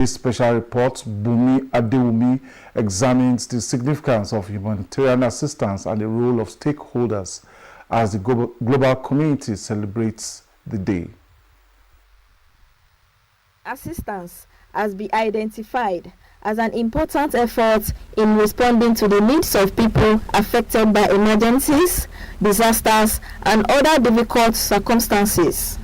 This special report, Bumi Adewumi, examines the significance of humanitarian assistance and the role of stakeholders as the global community celebrates the day. Assistance has been identified as an important effort in responding to the needs of people affected by emergencies, disasters, and other difficult circumstances.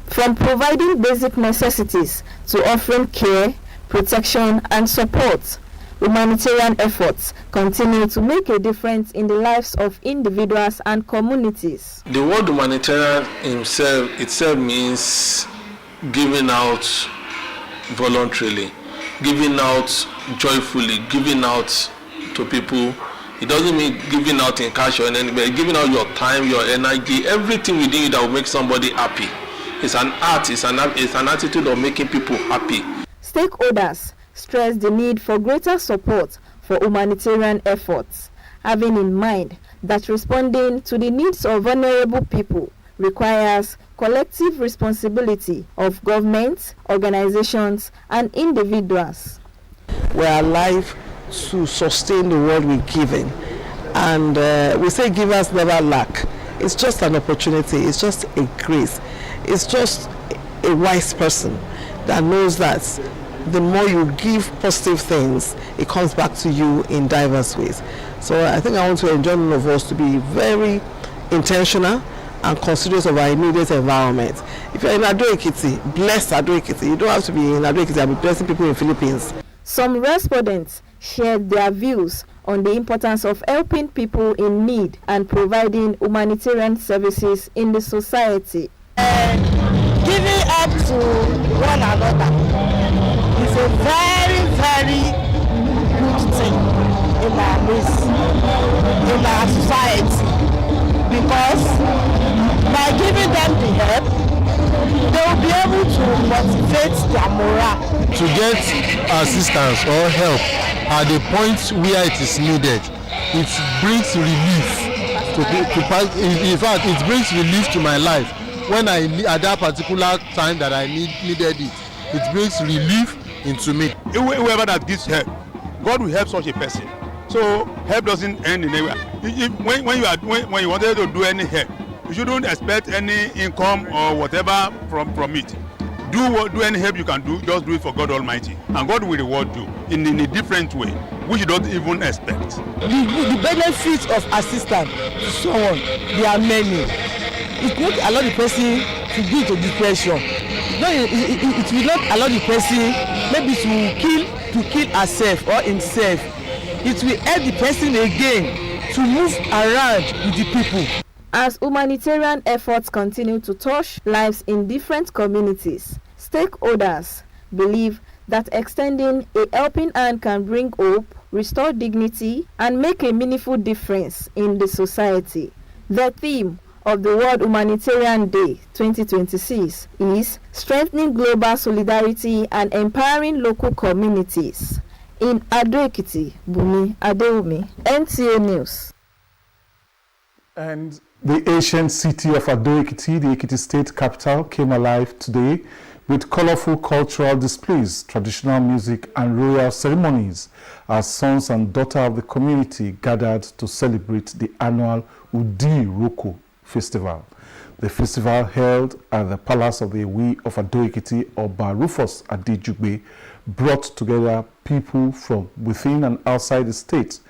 From providing basic necessities to offering care, protection, and support, humanitarian efforts continue to make a difference in the lives of individuals and communities. The word humanitarian itself means giving out voluntarily, giving out joyfully, giving out to people. It doesn't mean giving out in cash or anything, but giving out your time, your energy, everything within you that will make somebody happy. It's an art, it's an attitude of making people happy. Stakeholders stress the need for greater support for humanitarian efforts, having in mind that responding to the needs of vulnerable people requires collective responsibility of governments, organizations, and individuals. We are alive to sustain the world we're giving, and we say givers never lack. It's just an opportunity, it's just a grace, it's just a wise person that knows that the more you give positive things, it comes back to you in diverse ways. So I think I want to enjoin all of us to be very intentional and considerate of our immediate environment. If you're in Ado-Ekiti, bless Ado-Ekiti. You don't have to be in Ado-Ekiti and be blessing people in the Philippines. Some respondents shared their views on the importance of helping people in need and providing humanitarian services in the society. Giving up to one another is a very, very good thing in our midst, in our society, because by giving them the help, they will be able to motivate their morale. To get assistance or help at the point where it is needed, it brings relief in fact, it brings relief to my life. When at that particular time that I needed it, it brings relief into me. Whoever that gives help, God will help such a person. So help doesn't end in anywhere. When you wanted to do any help, you shouldn't expect any income or whatever from it. Do any help you can do, just do it for God Almighty, and God will reward you in a different way, which you don't even expect. The benefits of assistance to someone, there are many. It will not allow the person to be into depression. No, it will not allow the person maybe to kill herself or himself. It will help the person again to move around with the people. As humanitarian efforts continue to touch lives in different communities, stakeholders believe that extending a helping hand can bring hope, restore dignity, and make a meaningful difference in the society. The theme of the World Humanitarian Day 2026 is strengthening global solidarity and empowering local communities. In Ado-Ekiti, Bumi Adewumi, NTA News. And the ancient city of Ado-Ekiti, the Ekiti state capital, came alive today with colorful cultural displays, traditional music, and royal ceremonies as sons and daughters of the community gathered to celebrate the annual Udi Roko Festival. The festival, held at the Palace of the Ewi of Ado-Ekiti, Oba Rufus Adejugbe, brought together people from within and outside the state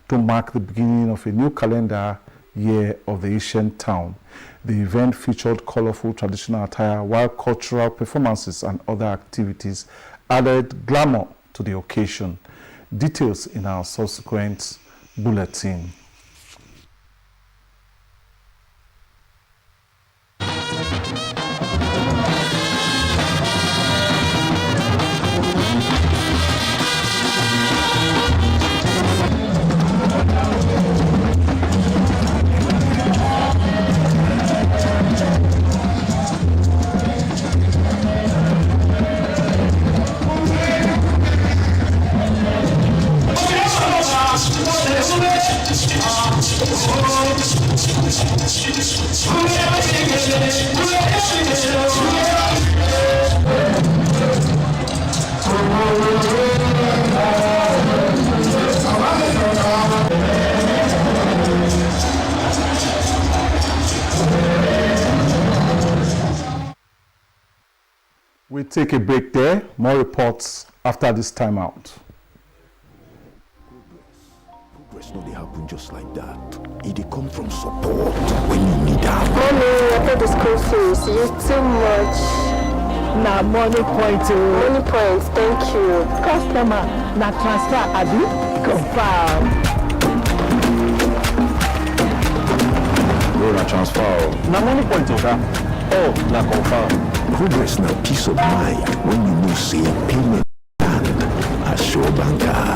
to mark the beginning of a new calendar year of the ancient town. The event featured colorful traditional attire, while cultural performances and other activities added glamour to the occasion. Details in our subsequent bulletin. take a break there. More reports after this time out. Progress no dey happen just like that. It dey come from support when you need help. Mommy, I thought the school fees. It's too much. Na money point. Money points, thank you. Customer, na transfer, abi? Confirm. No, na transfer. Na money point, oga. Oh, na confirm. Progress na peace of mind when you know say payment land assure banker.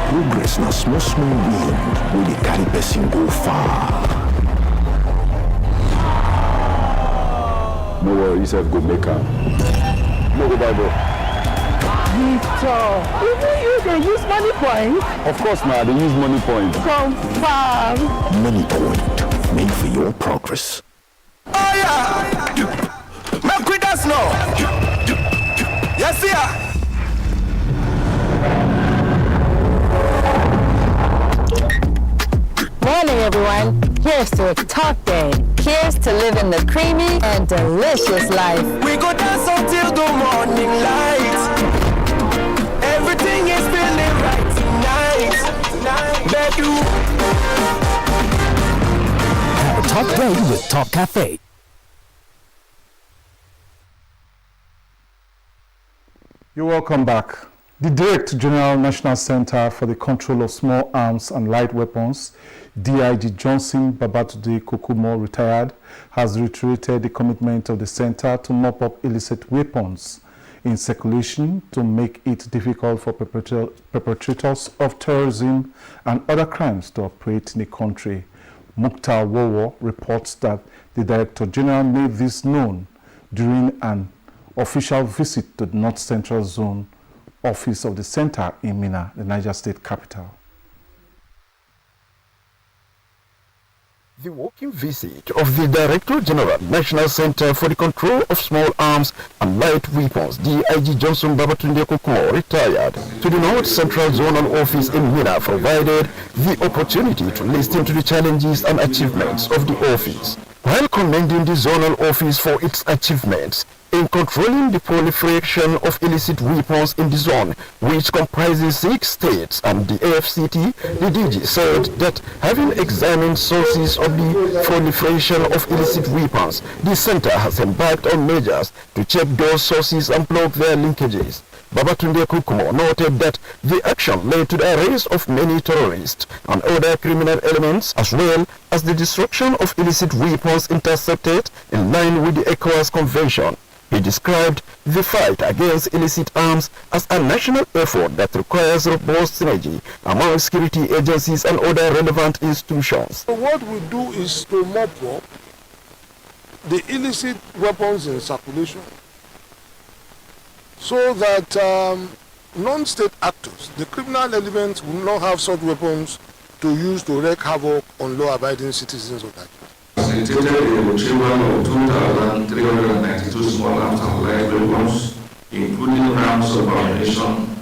Progress na small wind wey dey carry person go far. No worry, yourself go make am. No go buy bro. Victor, even you dey use money point? Of course na, they use money point. Confirm. Money point, made for your progress. Oh yeah! Make we dance now! Yes, yeah! Morning, everyone. Here's to a top day. Here's to living the creamy and delicious life. We go dance until the morning light. Everything is feeling right tonight. Bedu. Have a top day with Top Cafe. You're welcome back. The Director General National Center for the Control of Small Arms and Light Weapons, DIG Johnson Babatunde Kokumo, retired, has reiterated the commitment of the center to mop up illicit weapons in circulation to make it difficult for perpetrators of terrorism and other crimes to operate in the country. Mukhtar Wowo reports that the Director General made this known during an official visit to the North Central Zone office of the center in Minna, the Niger State capital. The walking visit of the Director General National Center for the Control of Small Arms and Light Weapons, DIG Johnson Babatunde Kokumo, retired, to the North Central Zonal Office in Minna provided the opportunity to listen to the challenges and achievements of the office. While commending the zonal office for its achievements in controlling the proliferation of illicit weapons in the zone, which comprises 6 states and the AFCT, the DG said that having examined sources of the proliferation of illicit weapons, the center has embarked on measures to check those sources and plug their linkages. Babatunde Kokumo noted that the action led to the arrest of many terrorists and other criminal elements, as well as the destruction of illicit weapons intercepted in line with the ECOWAS Convention. He described the fight against illicit arms as a national effort that requires robust synergy among security agencies and other relevant institutions. So what we do is to mop up the illicit weapons in circulation so that non-state actors, the criminal elements, will not have such weapons to use to wreak havoc on law-abiding citizens of that country. Facilitated the retrieval of 2,392 small arms and light weapons, including rounds of ammunition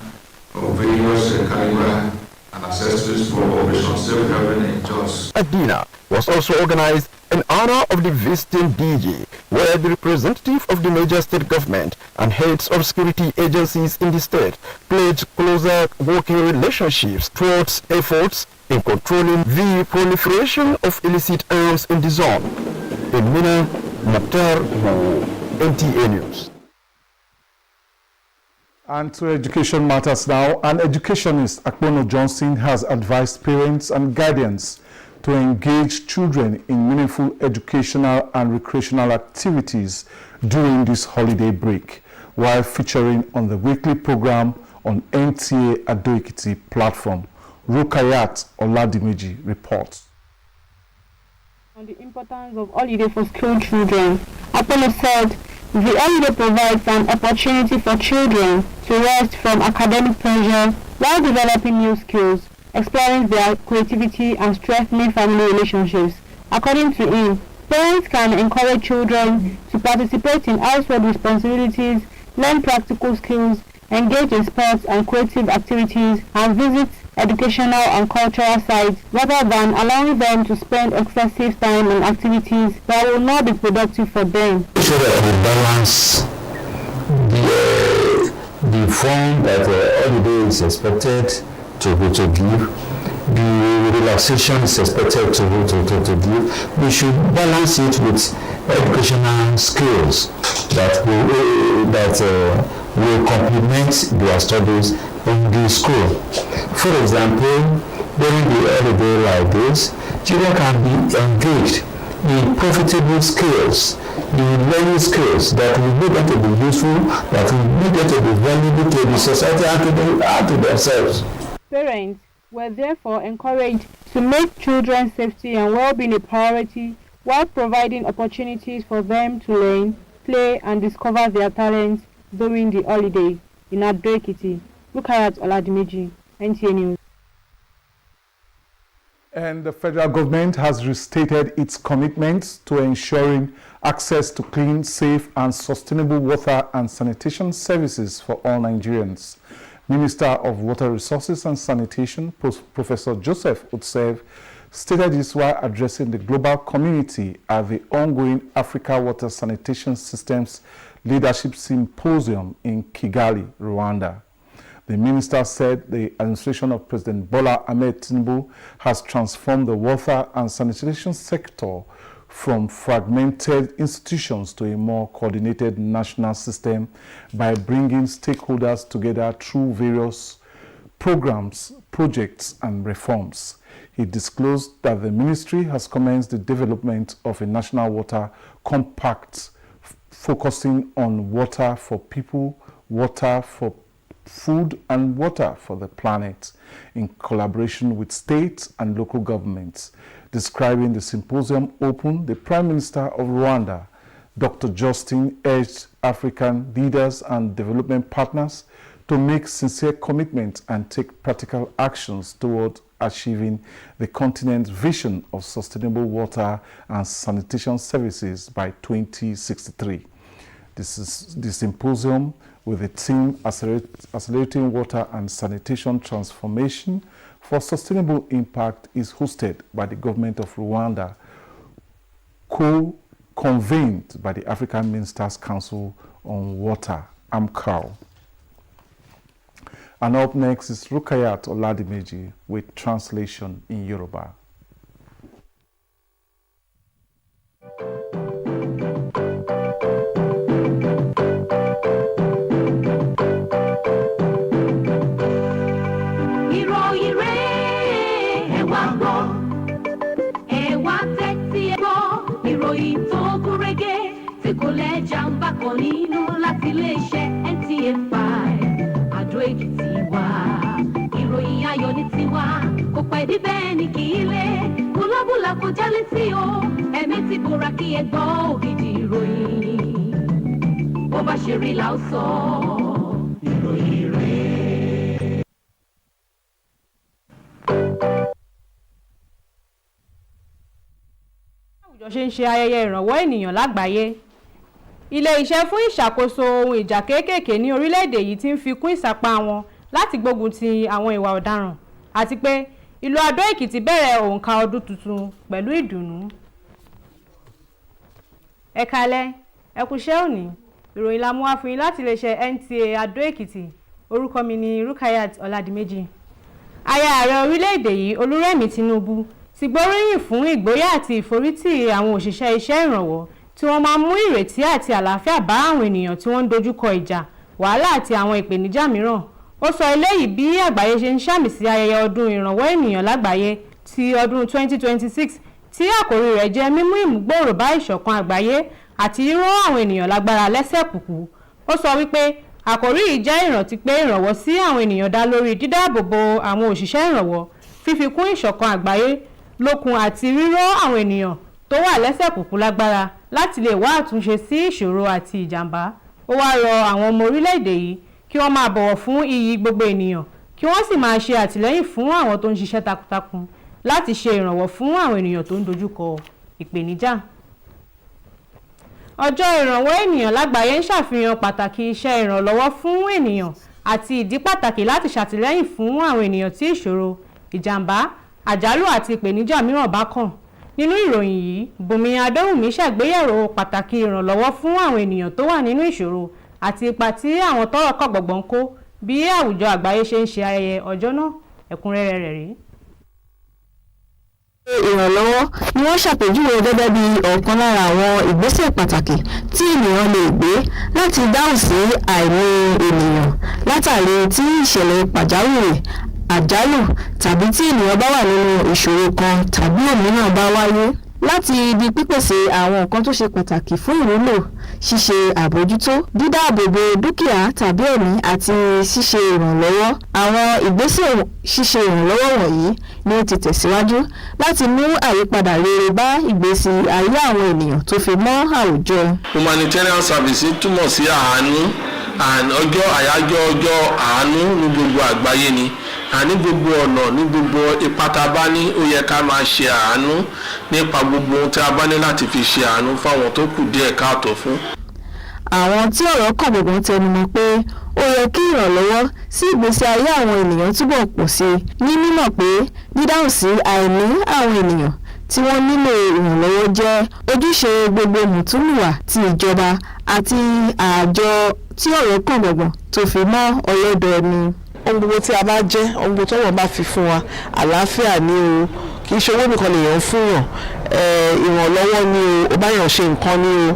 of various caliber and accessories for Operation Safe Haven in Jos. A dinner was also organized in honor of the visiting DG, where the representative of the major state government and heads of security agencies in the state pledged closer working relationships towards efforts in controlling the proliferation of illicit arms in the zone. In Minna, Mukhtar Wowo, NTA News. And to education matters now, an educationist, Akbono Johnson, has advised parents and guardians to engage children in meaningful educational and recreational activities during this holiday break, while featuring on the weekly program on NTA Ado-Ekiti platform. Iroyin At Oladimeji reports. On the importance of holiday for school children, Apollo said the holiday provides an opportunity for children to rest from academic pressure while developing new skills, exploring their creativity and strengthening family relationships. According to him, parents can encourage children to participate in household responsibilities, learn practical skills, engage in sports and creative activities, and visit educational and cultural sides rather than allowing them to spend excessive time on activities that will not be productive for them. So that we balance the fund that holiday is expected to give, the relaxation is expected to give. We should balance it with educational skills that will complement their studies in the school. For example, during the holiday like this, children can be engaged in profitable skills, in learning skills that will make them to be useful, that will make them to be valuable to the society and to themselves. Parents were therefore encouraged to make children's safety and well-being a priority while providing opportunities for them to learn, play and discover their talents during the holiday. In Ado-Ekiti, Iroyin Oladimeji, NTA News. And the federal government has restated its commitment to ensuring access to clean, safe and sustainable water and sanitation services for all Nigerians. Minister of Water Resources and Sanitation, Professor Joseph Utsev, stated this while addressing the global community at the ongoing Africa Water Sanitation Systems Leadership Symposium in Kigali, Rwanda. The minister said the administration of President Bola Ahmed Tinubu has transformed the water and sanitation sector from fragmented institutions to a more coordinated national system by bringing stakeholders together through various programs, projects, and reforms. He disclosed that the ministry has commenced the development of a national water compact focusing on water for people, water for food and water for the planet in collaboration with state and local governments. Describing the symposium open, the Prime Minister of Rwanda, Dr. Justin, urged African leaders and development partners to make sincere commitment and take practical actions toward achieving the continent's vision of sustainable water and sanitation services by 2063. This is the symposium with the theme Accelerating Water and Sanitation Transformation for Sustainable Impact is hosted by the government of Rwanda, co-convened by the African Ministers' Council on Water, AMCAL. And up next is Iroyin At Oladimeji with translation in Yoruba. Ìròyìn tó gún régé tí kò lẹ́jà ń bá kan nínú láti iléeṣẹ́ NTA 5 Ado-Ekiti wá. Ìròyìn ayọ̀ ní tiwa kò pẹ́ dé bẹ́ẹ̀ ni kì í lé búlábúlà kò já létí o ẹ̀mí ti bora kí ẹ gbọ́ ògidì ìròyìn bó bá ṣe rí là ó sọ ìròyìn rẹ̀. Ṣe ń ṣe ayẹyẹ ìrànwọ́ ènìyàn lágbàáyé. Ilé-iṣẹ́ fún ìṣàkóso ohun ìjà kéékèèké ní orílẹ̀-èdè yìí ti ń fi kún ìsapá wọn láti gbógun ti àwọn ìwà ọ̀daràn àti pé ìlú Ado-Ekiti bẹ̀rẹ̀ òǹkà ọdún tuntun pẹ̀lú ìdùnnú. Ẹ káalẹ́, ẹ kúṣẹ́ òní. Ìròyìn la mú wá fún yín láti iléeṣẹ́ NTA Ado-Ekiti. Orúkọ mi ni Iroyin At Oladimeji. Aya ààrẹ orílẹ̀-èdè yìí Olúrẹ̀mí Tinubu ti gbóríyìn fún ìgboyà àti ìforítì àwọn òṣìṣẹ́ iṣẹ́ ìrànwọ́ tí wọ́n máa mú ìrètí àti àlàáfíà bá àwọn ènìyàn tí wọ́n ń dojúkọ ìjà, wàhálà àti àwọn ìpèníjà mìíràn. Ó sọ eléyìí bí àgbáyé ṣe ń ṣàmì sí ayẹyẹ ọdún ìrànwọ́ ènìyàn lágbàáyé ti ọdún 2026 tí àkòrí rẹ̀ jẹ́ mímú ìmúgbòòrò bá ìṣọ̀kan àgbáyé àti ríró àwọn ènìyàn lágbára lẹ́sẹ̀ kúkú. Ó sọ wípé àkòrí yìí jẹ́ ìrántí pé ìrànwọ́ sí àwọn ènìyàn dá lórí dídáàbòbò àwọn òṣìṣẹ́ ìrànwọ́, fífikún ìṣọ̀kan àgbáyé lókun àti ríró àwọn ènìyàn tó wà lẹ́sẹ̀ kúkú lágbára láti lè wá àtúnṣe sí ìṣòro àti ìjàmbá. Ó wá rọ àwọn ọmọ orílẹ̀-èdè yìí kí wọ́n máa bọ̀wọ̀ fún iyì gbogbo ènìyàn, kí wọ́n sì máa ṣe àtìlẹ́yìn fún àwọn tó ń ṣiṣẹ́ takuntakun láti ṣe ìrànwọ́ fún àwọn ènìyàn tó ń dojúkọ ìpèníjà. Ọjọ́ ìrànwọ́ ènìyàn lágbàáyé ń ṣàfihàn pàtàkì iṣẹ́ ìrànlọ́wọ́ fún ènìyàn àti ìdí pàtàkì láti ṣàtìlẹ́yìn fún àwọn ènìyàn tí ìṣòro, ìjàmbá, àjálù àti ìpèníjà mìíràn bá kàn. Nínú ìròyìn yìí, Bùnmi Adéwùmí ṣàgbéyẹ̀wò pàtàkì ìrànlọ́wọ́ fún àwọn ènìyàn tó wà nínú ìṣòro àti ipa tí àwọn tọ́rọ̀ kàn gbọ̀ngbọ̀n kó bí àwùjọ àgbáyé ṣe ń ṣe ayẹyẹ ọjọ́ náà. Ẹ̀kúnrẹ́rẹ́ rẹ̀ rí. Ìrànlọ́wọ́ ni wọ́n ṣàpèjúwe gẹ́gẹ́ bí ọ̀kan lára àwọn ìgbésẹ̀ pàtàkì tí ènìyàn lè gbé láti dáhùn sí àìní ènìyàn látàrí tí ìṣẹ̀lẹ̀ pàjáwìrì, àjálù tàbí tí ènìyàn bá wà nínú ìṣòro kan tàbí òmíràn bá wáyé. Láti ibi pípèsè àwọn nǹkan tó ṣe pàtàkì fún ìwúlò, ṣíṣe àbójútó, dídáàbòbò dúkìá tàbí ẹ̀mí àti ṣíṣe ìrànlọ́wọ́. Àwọn ìgbésẹ̀ ṣíṣe ìrànlọ́wọ́ wọ̀nyí ni ó ti tẹ̀síwájú láti mú àyípadà rere bá ìgbésí ayé àwọn ènìyàn tó fi mọ́ àwùjọ. Humanitarian service túmọ̀ sí àánú, àyájọ́ ọjọ́ àánú ní gbogbo àgbáyé ni. Ní gbogbo ọ̀nà, ní gbogbo ipa tá a bá ní, ó yẹ ká máa ṣe àánú nípa gbogbo ohun tí a bá ní láti fi ṣe àánú fáwọn tó kù díẹ̀ káàtó fún. Àwọn tí ọ̀rọ̀ kàn gbọ̀ngàn tẹnumọ́ pé ó yẹ kí ìrànlọ́wọ́ sí ìgbésí ayé àwọn ènìyàn túbọ̀ pọ̀ sí i, ní mímọ̀ pé dídáhùn sí àìní àwọn ènìyàn tí wọ́n nílò ìrànlọ́wọ́ jẹ́ ojúṣe gbogbo mùtúmùwà ti ìjọba àti àjọ tí ọ̀rọ̀ kàn gbọ̀ngàn tó fi mọ́ ọlọ́dọọni. Ohun gbogbo tí a bá jẹ́, ohun gbogbo tọ́wọ́ bá fi fún wa, àlàáfíà ni o, kì í ṣe owó nìkan lèèyàn fún yàn, ìrànlọ́wọ́ ni o, ó bá yàn ṣe nǹkan ni o,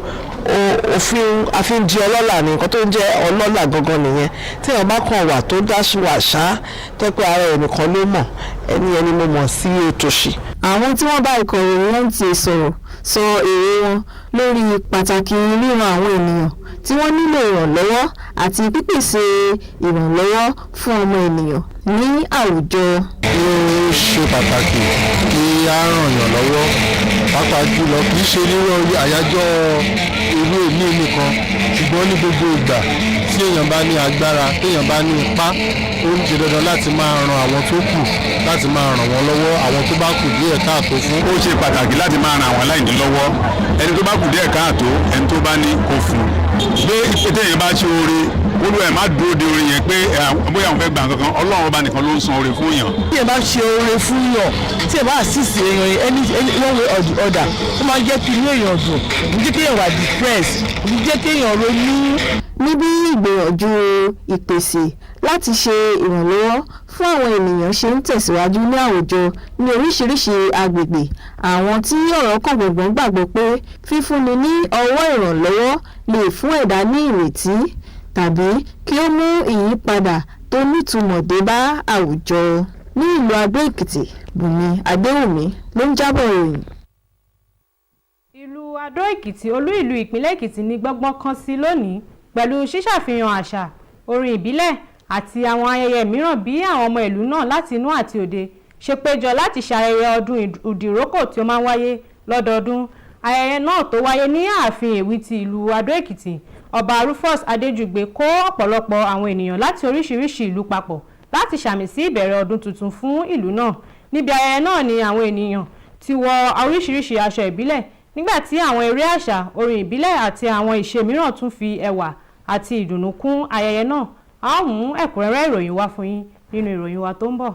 àfin di ọlọ́lá ni nǹkan tó ń jẹ́ ọlọ́lá gangan nìyẹn. Tí èèyàn bá kàn wà tó dáṣu àṣà tẹ́ pé ara ẹnìkan ló mọ̀, ẹni mo mọ̀ sí òtòṣì. Àwọn tí wọ́n bá ikọ̀ ìròyìn NTA sọ̀rọ̀ sọ èrò wọn lórí pàtàkì ríran àwọn ènìyàn tí wọ́n nílò ìrànlọ́wọ́ àti pípèsè ìrànlọ́wọ́ fún ọmọ ènìyàn ní àwùjọ. Ó ṣe pàtàkì kí a ràn yàn lọ́wọ́, pàápàá jùlọ kì í ṣe nírọ̀ àyájọ́ irú èmi nìkan, ṣùgbọ́n ní gbogbo ìgbà tí èèyàn bá ní agbára, téèyàn bá ní ipá, ó ń ṣe dandan láti máa ran àwọn tó kù, láti máa ràn wọ́n lọ́wọ́, àwọn tó bá kù díẹ̀ káàtó fún. Ó ṣe pàtàkì láti máa ran àwọn aláìní lọ́wọ́, ẹni tó bá kù díẹ̀ káàtó, ẹni tó bá ní kó fún. Bí téèyàn bá ṣe oore, olú ẹ̀ má dúró de oore yẹn pé bóyá òun fẹ́ gbà kankan, Ọlọ́run ọba nìkan ló ń san oore fún yàn. Tí ẹ bá ṣe oore fún yàn, tí ẹ bá assist èèyàn ẹni lọ́wọ́ ọ̀dà, ó máa jẹ́ kí inú èèyàn dùn, kò jẹ́ kí èèyàn wà depressed, kò jẹ́ kí èèyàn ronú. Níbi ìgbìyànjú ìpèsè láti ṣe ìrànlọ́wọ́ fún àwọn ènìyàn ṣe ń tẹ̀síwájú ní àwùjọ ní oríṣiríṣi agbègbè, àwọn tí ọ̀rọ̀ kàn gbọ̀ngbọ̀n gbàgbọ́ pé fífúnni ní ọwọ́ ìrànlọ́wọ́ lè fún ẹ̀dá ní ìrètí tàbí kí ó mú ìyípadà tó nítumọ̀ dé bá àwùjọ. Ní ìlú Adó-Èkìtì, Bùnmi Adéwùmí ló ń jábọ̀ ìròyìn. Ìlú Adó-Èkìtì, olú ìlú ìpínlẹ̀ Èkìtì ní gbọ́ngbọ́n kan sí lónìí pẹ̀lú ṣíṣàfihàn àṣà, orin ìbílẹ̀ àti àwọn ayẹyẹ mìíràn bí àwọn ọmọ ìlú náà láti inú àti òde ṣe péjọ láti ṣayẹyẹ ọdún ìdìrókò tí ó máa ń wáyé lọ́dọọdún. Ayẹyẹ náà tó wáyé ní ààfin Èwí ti ìlú Adó-Èkìtì, Ọba Rufus Adéjùgbé kó ọ̀pọ̀lọpọ̀ àwọn ènìyàn láti oríṣiríṣi ìlú papọ̀ láti ṣàmì sí ìbẹ̀rẹ̀ ọdún tuntun fún ìlú náà. Níbi ayẹyẹ náà ni àwọn ènìyàn ti wọ oríṣiríṣi aṣọ ìbílẹ̀, nígbà tí àwọn eré àṣà, orin ìbílẹ̀ àti àwọn ìṣe mìíràn tún fi ẹwà àti ìdùnnú kún ayẹyẹ náà. A ó mú ẹ̀kúnrẹ́rẹ́ ìròyìn wá fún yín nínú ìròyìn wa tó ń bọ̀.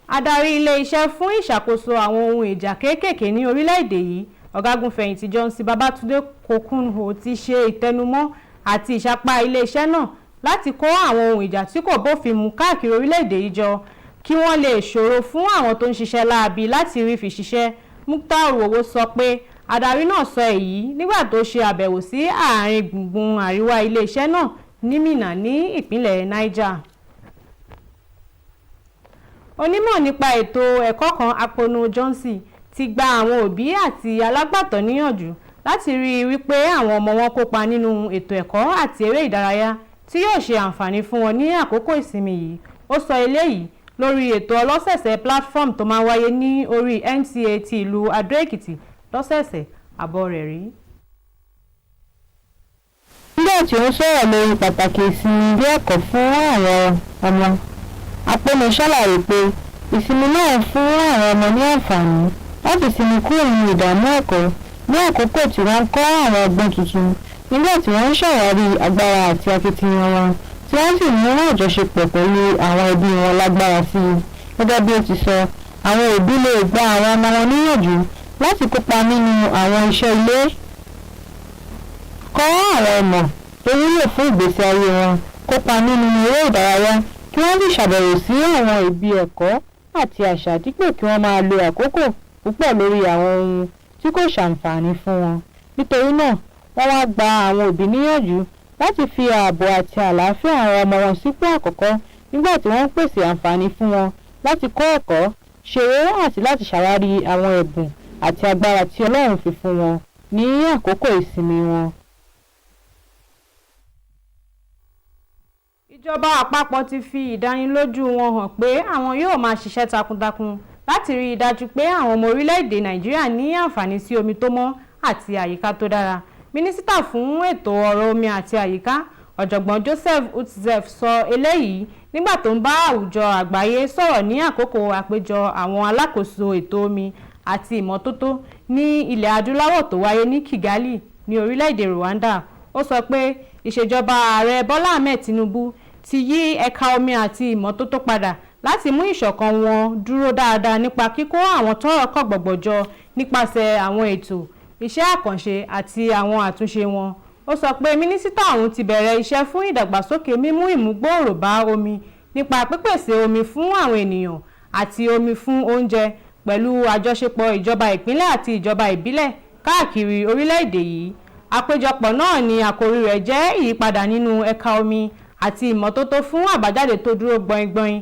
Adarí ilé-iṣẹ́ fún ìṣàkóso àwọn ohun ìjà kéékèèké ní orílẹ̀-èdè yìí, Ọ̀gágun fẹ̀yìntì Johnson Babátúndé Kokunho ti ṣe ìtẹnumọ́ àti ìsapá ilé-iṣẹ́ náà láti kó àwọn ohun ìjà tí kò bófin mu káàkiri orílẹ̀-èdè yìí jọ kí wọ́n lè ṣòro fún àwọn tó ń ṣiṣẹ́ láabi láti rí fi ṣiṣẹ́. Mukhtar Owó sọ pé adarí náà sọ èyí nígbà tó ṣe àbẹ̀wò sí àárín gbùngbùn àríwá iléeṣẹ́ náà ní Minna ní ìpínlẹ̀ Niger. Onímọ̀ nípa ètò ẹ̀kọ́ kan, Akponu Johnson, ti gba àwọn òbí àti alágbàtọ́ níyànjú láti rí i wípé àwọn ọmọ wọn kópa nínú ètò ẹ̀kọ́ àti eré ìdárayá tí yóò ṣe àǹfààní fún wọn ní àkókò ìsinmi yìí. Ó sọ eléyìí lórí ètò ọlọ́sẹ̀ẹ̀sẹ̀ platform tó máa wáyé ní orí NTA ti ìlú Adó-Èkìtì lọ́sẹ̀ẹ̀sẹ̀, àbọ̀ rẹ̀ rí. Nígbà tí ó sọ̀rọ̀ lórí pàtàkì ìsinmi ilé ẹ̀kọ́ fún àwọn ọmọ, Akponu ṣàlàyé pé ìsinmi náà fún àwọn ọmọ ní àǹfààní láti sinmi kúrò nínú ìdààmú ẹ̀kọ́ ní àkókò tí wọ́n ń kọ́ àwọn ọgbọ́n tuntun nígbà tí wọ́n ń ṣàwárí agbára àti akitiyan wọn tí wọ́n sì mú àjọṣepọ̀ pẹ̀lú àwọn ẹbí wọn lágbára sí i. Gẹ́gẹ́ bí ó ti sọ, àwọn òbí lè gba àwọn ọmọ wọn níyànjú láti kópa nínú àwọn iṣẹ́ ilé, kọ́ àwọn ọmọ tó wúlò fún ìgbésí ayé wọn, kópa nínú eré ìdárayá, kí wọ́n sì ṣàbẹ̀wò sí àwọn ibi ẹ̀kọ́ àti àṣà dípò kí wọ́n máa lo àkókò púpọ̀ lórí àwọn ohun tí kò ṣàǹfààní fún wọn. Nítorí náà, wọ́n wá gba àwọn òbí níyànjú láti fi ààbò àti àlàáfíà àwọn ọmọ wọn sípò àkọ́kọ́ nígbà tí wọ́n ń pèsè àǹfààní fún wọn láti kọ́ ẹ̀kọ́, ṣeré àti láti ṣàwárí àwọn ẹ̀bùn àti agbára tí Ọlọ́run fi fún wọn ní àkókò ìsinmi wọn. Ìjọba àpapọ̀ ti fi ìdánilójú wọn hàn pé àwọn yóò máa ṣiṣẹ́ takuntakun láti rí i dájú pé àwọn ọmọ orílẹ̀-èdè Nàìjíríà ní àǹfààní sí omi tó mọ́ àti àyíká tó dára. Mínísítà fún ètò ọ̀rọ̀ omi àti àyíká, Ọ̀jọ̀gbọ́n Joseph Utzef sọ eléyìí nígbà tó ń bá àwùjọ àgbáyé sọ̀rọ̀ ní àkókò àpéjọ àwọn alákòóso ètò omi àti ìmọ́tótó ní ilẹ̀ adúláwọ̀ tó wáyé ní Kigali ní orílẹ̀-èdè Rwanda. Ó sọ pé ìṣèjọba ààrẹ Bọ́lá Ahmed Tinubu ti yí ẹ̀ka omi àti ìmọ́tótó padà láti mú ìṣọ̀kan wọn dúró dáadáa nípa kíkó àwọn tọ́rọ̀ kàn gbọ̀gbọ̀ jọ nípasẹ̀ àwọn ètò iṣẹ́ àkànṣe àti àwọn àtúnṣe wọn. Ó sọ pé mínísítà ọ̀hún ti bẹ̀rẹ̀ iṣẹ́ fún ìdàgbàsókè mímú ìmúgbòòrò bá omi nípa pípèsè omi fún àwọn ènìyàn àti omi fún oúnjẹ pẹ̀lú àjọṣepọ̀ ìjọba ìpínlẹ̀ àti ìjọba ìbílẹ̀ káàkiri orílẹ̀-èdè yìí. Àpéjọpọ̀ náà ni àkòrí rẹ̀ jẹ́ ìyípadà nínú ẹ̀ka omi àti ìmọ́tótó fún àbájáde tó dúró gbọ̀ngbọ̀n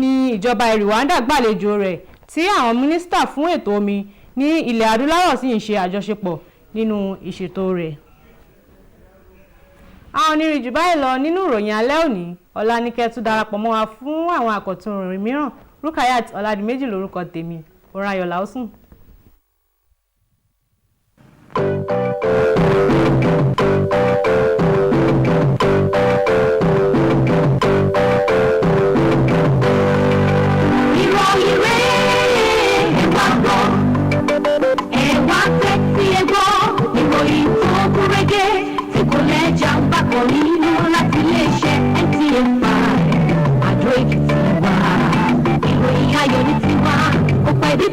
ní ìjọba Rwanda gbàlejò rẹ̀ tí àwọn mínísítà fún ètò omi ní ilẹ̀ adúláwọ̀ sì ń ṣe àjọṣepọ̀ nínú ìṣètò rẹ̀. Àwọn onírìn jù báyìí lọ nínú ìròyìn alẹ́ òní. Ọ̀la ní kẹ́ tún darapọ̀ mọ́ wa fún àwọn àkọ́tún ìròyìn mìíràn. Rukayat Ọládìméjì lórúkọ tèmi. Ọ̀rọ̀ ayọ̀ la ó sùn.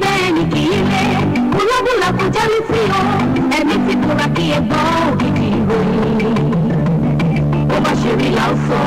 Bẹ́ẹ̀ ni kì í lé olóbùlà kò jáwé sí o ẹ̀mí ti kóra kí ẹ gbọ́ ògidì ìròyìn ó bá ṣe rí là ń sọ.